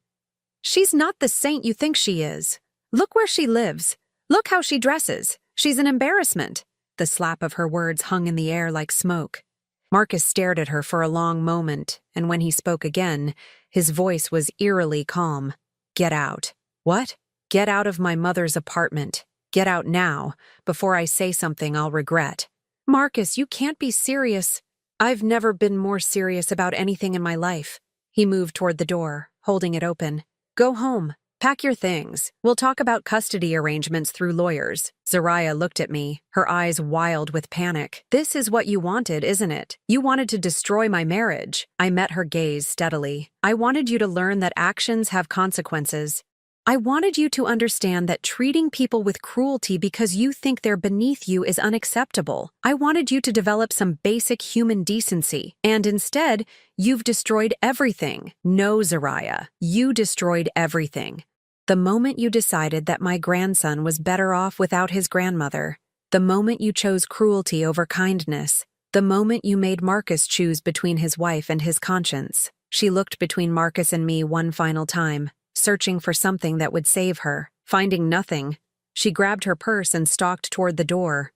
She's not the saint you think she is. Look where she lives. Look how she dresses. She's an embarrassment. The slap of her words hung in the air like smoke. Marcus stared at her for a long moment, and when he spoke again, his voice was eerily calm. Get out. What? Get out of my mother's apartment. Get out now, before I say something I'll regret. Marcus, you can't be serious. I've never been more serious about anything in my life. He moved toward the door, holding it open. Go home. Pack your things. We'll talk about custody arrangements through lawyers. Zariah looked at me, her eyes wild with panic. This is what you wanted, isn't it? You wanted to destroy my marriage. I met her gaze steadily. I wanted you to learn that actions have consequences. I wanted you to understand that treating people with cruelty because you think they're beneath you is unacceptable. I wanted you to develop some basic human decency. And instead, you've destroyed everything. No, Zariah, you destroyed everything. The moment you decided that my grandson was better off without his grandmother, the moment you chose cruelty over kindness, the moment you made Marcus choose between his wife and his conscience. She looked between Marcus and me one final time, searching for something that would save her. Finding nothing, she grabbed her purse and stalked toward the door.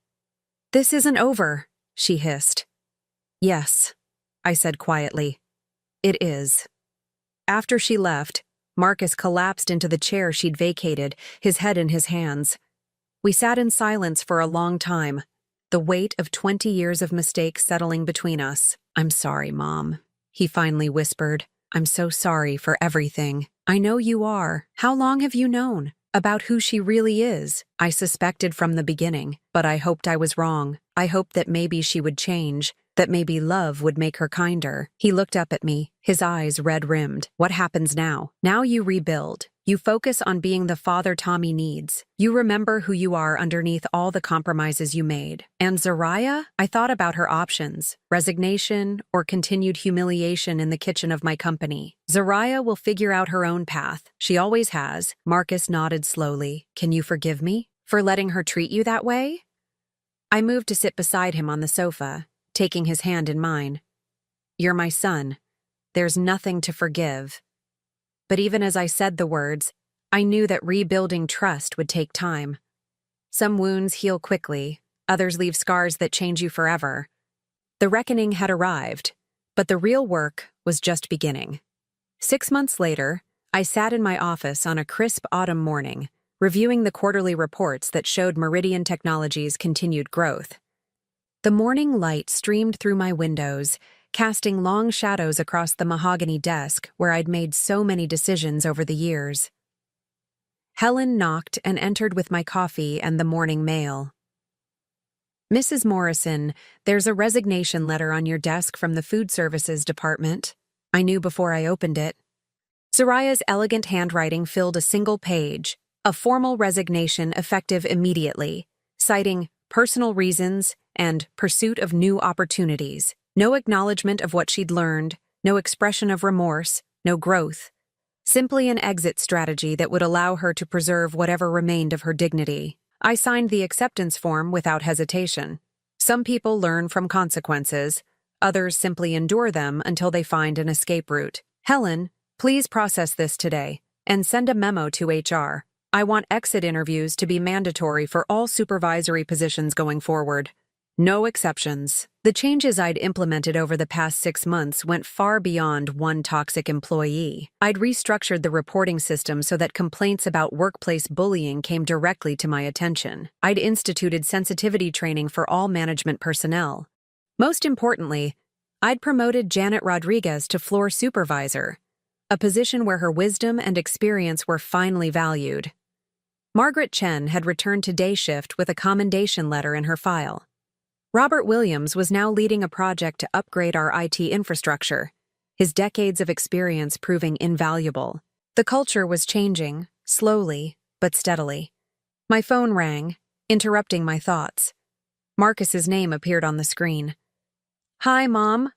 This isn't over, she hissed. Yes, I said quietly. It is. After she left, Marcus collapsed into the chair she'd vacated, his head in his hands. We sat in silence for a long time, the weight of 20 years of mistakes settling between us. I'm sorry, Mom, he finally whispered. I'm so sorry for everything. I know you are. How long have you known about who she really is? I suspected from the beginning, but I hoped I was wrong. I hoped that maybe she would change, that maybe love would make her kinder. He looked up at me, his eyes red-rimmed. What happens now? Now you rebuild. You focus on being the father Tommy needs. You remember who you are underneath all the compromises you made. And Zariah? I thought about her options. Resignation or continued humiliation in the kitchen of my company. Zariah will figure out her own path. She always has. Marcus nodded slowly. Can you forgive me for letting her treat you that way? I moved to sit beside him on the sofa, taking his hand in mine. You're my son. There's nothing to forgive. but even as I said the words, I knew that rebuilding trust would take time. Some wounds heal quickly, others leave scars that change you forever. The reckoning had arrived, but the real work was just beginning. 6 months later, I sat in my office on a crisp autumn morning, reviewing the quarterly reports that showed Meridian Technologies' continued growth. The morning light streamed through my windows, casting long shadows across the mahogany desk where I'd made so many decisions over the years. Helen knocked and entered with my coffee and the morning mail. "Mrs. Morrison, there's a resignation letter on your desk from the Food Services Department." I knew before I opened it. Zariah's elegant handwriting filled a single page, a formal resignation effective immediately, citing personal reasons and pursuit of new opportunities. No acknowledgement of what she'd learned, no expression of remorse, no growth. Simply an exit strategy that would allow her to preserve whatever remained of her dignity. I signed the acceptance form without hesitation. Some people learn from consequences, others simply endure them until they find an escape route. "Helen, please process this today and send a memo to HR. I want exit interviews to be mandatory for all supervisory positions going forward. No exceptions." The changes I'd implemented over the past 6 months went far beyond one toxic employee. I'd restructured the reporting system so that complaints about workplace bullying came directly to my attention. I'd instituted sensitivity training for all management personnel. Most importantly, I'd promoted Janet Rodriguez to floor supervisor, a position where her wisdom and experience were finally valued. Margaret Chen had returned to day shift with a commendation letter in her file. Robert Williams was now leading a project to upgrade our IT infrastructure, his decades of experience proving invaluable. The culture was changing, slowly but steadily. My phone rang, interrupting my thoughts. Marcus's name appeared on the screen. "Hi, Mom.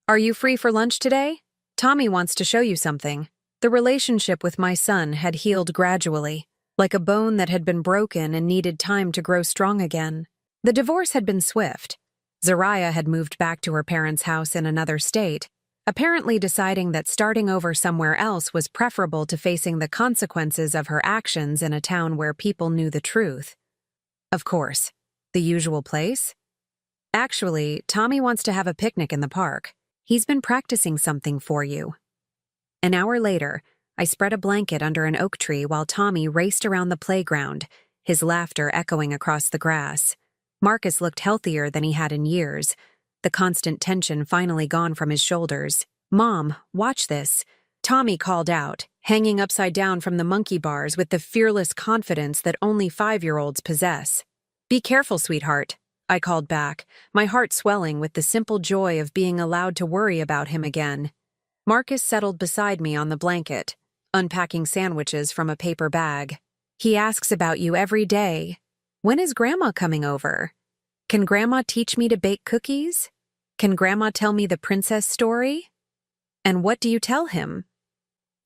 Are you free for lunch today? Tommy wants to show you something." The relationship with my son had healed gradually, like a bone that had been broken and needed time to grow strong again. The divorce had been swift. Zariah had moved back to her parents' house in another state, apparently deciding that starting over somewhere else was preferable to facing the consequences of her actions in a town where people knew the truth. Of course, the usual place? "Actually, Tommy wants to have a picnic in the park. He's been practicing something for you." An hour later, I spread a blanket under an oak tree while Tommy raced around the playground, his laughter echoing across the grass. Marcus looked healthier than he had in years, the constant tension finally gone from his shoulders. "Mom, watch this," Tommy called out, hanging upside down from the monkey bars with the fearless confidence that only 5-year-olds possess. "Be careful, sweetheart," I called back, my heart swelling with the simple joy of being allowed to worry about him again. Marcus settled beside me on the blanket, unpacking sandwiches from a paper bag. "He asks about you every day. When is Grandma coming over? Can Grandma teach me to bake cookies? Can Grandma tell me the princess story?" "And what do you tell him?"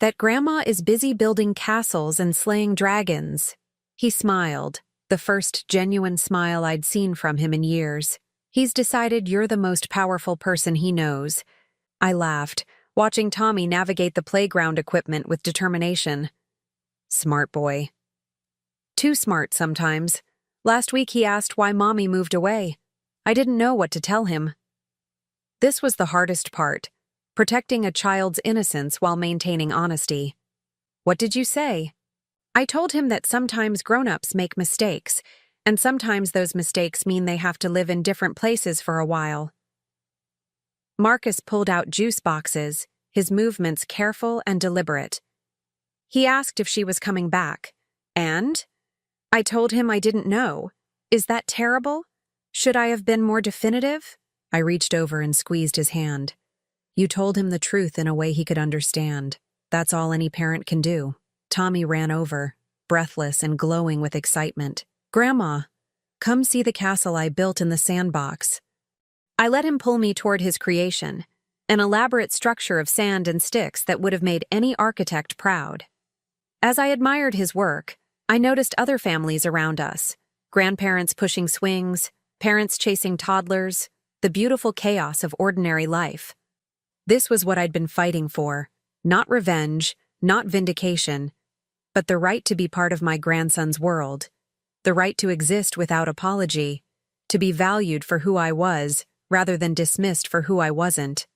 "That Grandma is busy building castles and slaying dragons." He smiled, the first genuine smile I'd seen from him in years. "He's decided you're the most powerful person he knows." I laughed, watching Tommy navigate the playground equipment with determination. Smart boy. Too smart sometimes. Last week he asked why Mommy moved away. I didn't know what to tell him. This was the hardest part, protecting a child's innocence while maintaining honesty. "What did you say?" I told him that sometimes grown-ups make mistakes, and sometimes those mistakes mean they have to live in different places for a while. Marcus pulled out juice boxes, his movements careful and deliberate. He asked if she was coming back, and I told him I didn't know. Is that terrible? Should I have been more definitive? I reached over and squeezed his hand. You told him the truth in a way he could understand. That's all any parent can do. Tommy ran over, breathless and glowing with excitement. Grandma, come see the castle I built in the sandbox. I let him pull me toward his creation, an elaborate structure of sand and sticks that would have made any architect proud. As I admired his work, I noticed other families around us, grandparents pushing swings, parents chasing toddlers, the beautiful chaos of ordinary life. This was what I'd been fighting for, not revenge, not vindication, but the right to be part of my grandson's world, the right to exist without apology, to be valued for who I was rather than dismissed for who I wasn't.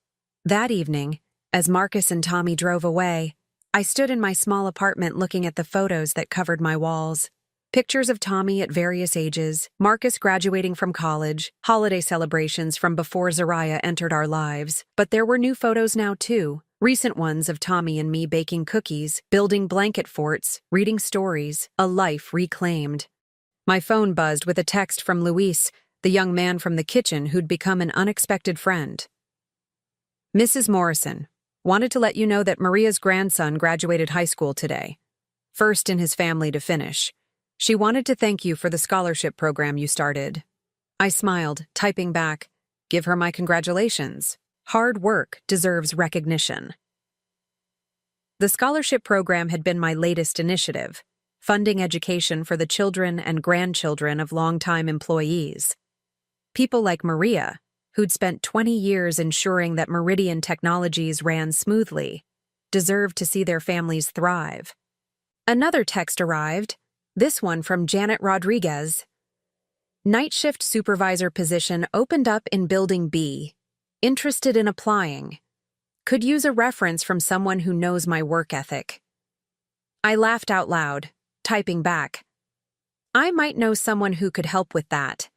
That evening, as Marcus and Tommy drove away, I stood in my small apartment looking at the photos that covered my walls. Pictures of Tommy at various ages, Marcus graduating from college, holiday celebrations from before Zariah entered our lives. But there were new photos now too, recent ones of Tommy and me baking cookies, building blanket forts, reading stories, a life reclaimed. My phone buzzed with a text from Luis, the young man from the kitchen who'd become an unexpected friend. Mrs. Morrison, wanted to let you know that Maria's grandson graduated high school today. First in his family to finish. She wanted to thank you for the scholarship program you started. I smiled, typing back, give her my congratulations. Hard work deserves recognition. The scholarship program had been my latest initiative, funding education for the children and grandchildren of longtime employees. People like Maria, who'd spent 20 years ensuring that Meridian Technologies ran smoothly, deserved to see their families thrive. Another text arrived, this one from Janet Rodriguez. Night shift supervisor position opened up in Building B. Interested in applying. Could use a reference from someone who knows my work ethic. I laughed out loud, typing back. I might know someone who could help with that.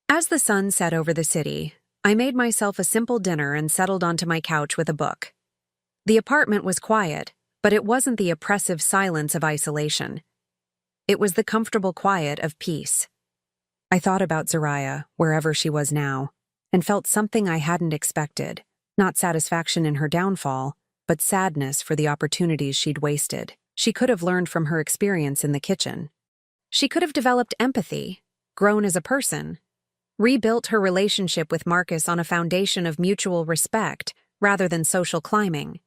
As the sun set over the city, I made myself a simple dinner and settled onto my couch with a book. The apartment was quiet, but it wasn't the oppressive silence of isolation. It was the comfortable quiet of peace. I thought about Zariah, wherever she was now, and felt something I hadn't expected, not satisfaction in her downfall, but sadness for the opportunities she'd wasted. She could have learned from her experience in the kitchen. She could have developed empathy, grown as a person, rebuilt her relationship with Marcus on a foundation of mutual respect rather than social climbing.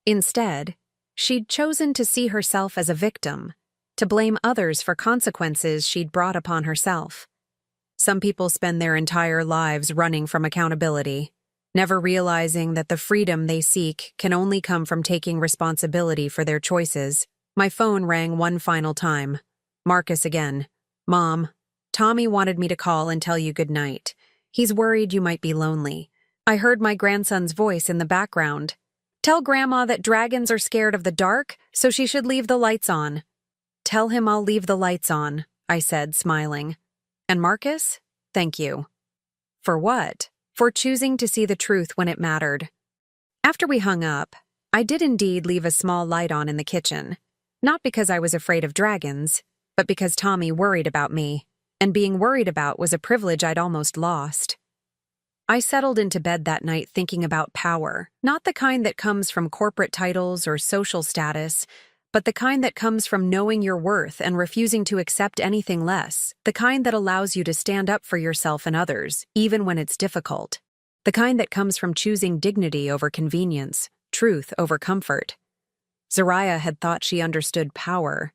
Instead, she'd chosen to see herself as a victim, to blame others for consequences she'd brought upon herself. Some people spend their entire lives running from accountability, never realizing that the freedom they seek can only come from taking responsibility for their choices. My phone rang one final time. Marcus again. Mom, Tommy wanted me to call and tell you good night. He's worried you might be lonely. I heard my grandson's voice in the background. Tell Grandma that dragons are scared of the dark, so she should leave the lights on. Tell him I'll leave the lights on, I said, smiling. And Marcus, thank you. For what? For choosing to see the truth when it mattered. After we hung up, I did indeed leave a small light on in the kitchen. Not because I was afraid of dragons, but because Tommy worried about me, and being worried about was a privilege I'd almost lost. I settled into bed that night thinking about power, not the kind that comes from corporate titles or social status, but the kind that comes from knowing your worth and refusing to accept anything less, the kind that allows you to stand up for yourself and others, even when it's difficult, the kind that comes from choosing dignity over convenience, truth over comfort. Zariah had thought she understood power.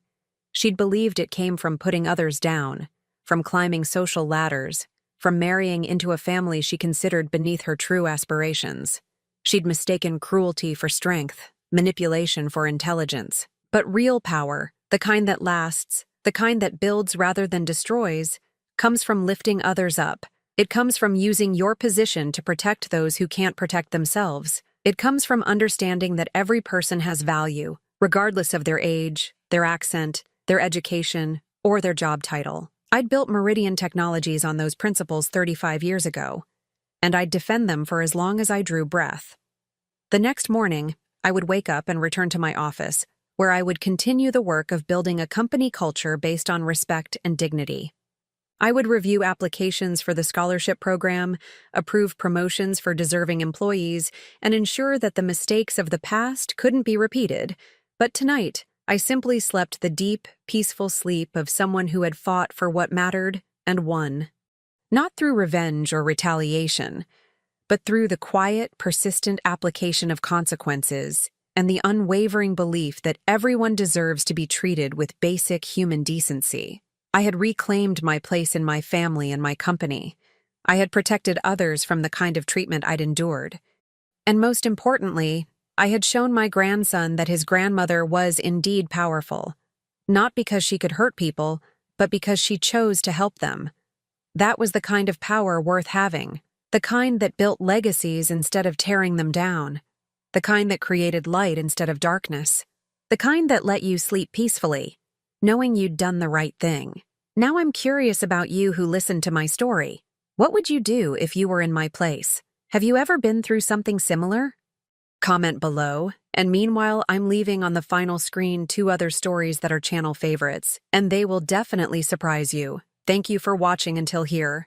She'd believed it came from putting others down, from climbing social ladders, from marrying into a family she considered beneath her true aspirations. She'd mistaken cruelty for strength, manipulation for intelligence. But real power, the kind that lasts, the kind that builds rather than destroys, comes from lifting others up. It comes from using your position to protect those who can't protect themselves. It comes from understanding that every person has value, regardless of their age, their accent, their education, or their job title. I'd built Meridian Technologies on those principles 35 years ago, and I'd defend them for as long as I drew breath. The next morning, I would wake up and return to my office, where I would continue the work of building a company culture based on respect and dignity. I would review applications for the scholarship program, approve promotions for deserving employees, and ensure that the mistakes of the past couldn't be repeated. But tonight, I simply slept the deep, peaceful sleep of someone who had fought for what mattered and won. Not through revenge or retaliation, but through the quiet, persistent application of consequences and the unwavering belief that everyone deserves to be treated with basic human decency. I had reclaimed my place in my family and my company. I had protected others from the kind of treatment I'd endured. And most importantly, I had shown my grandson that his grandmother was indeed powerful, not because she could hurt people, but because she chose to help them. That was the kind of power worth having, the kind that built legacies instead of tearing them down, the kind that created light instead of darkness, the kind that let you sleep peacefully, knowing you'd done the right thing. Now I'm curious about you who listened to my story. What would you do if you were in my place? Have you ever been through something similar? Comment below, and meanwhile I'm leaving on the final screen 2 other stories that are channel favorites, and they will definitely surprise you. Thank you for watching until here.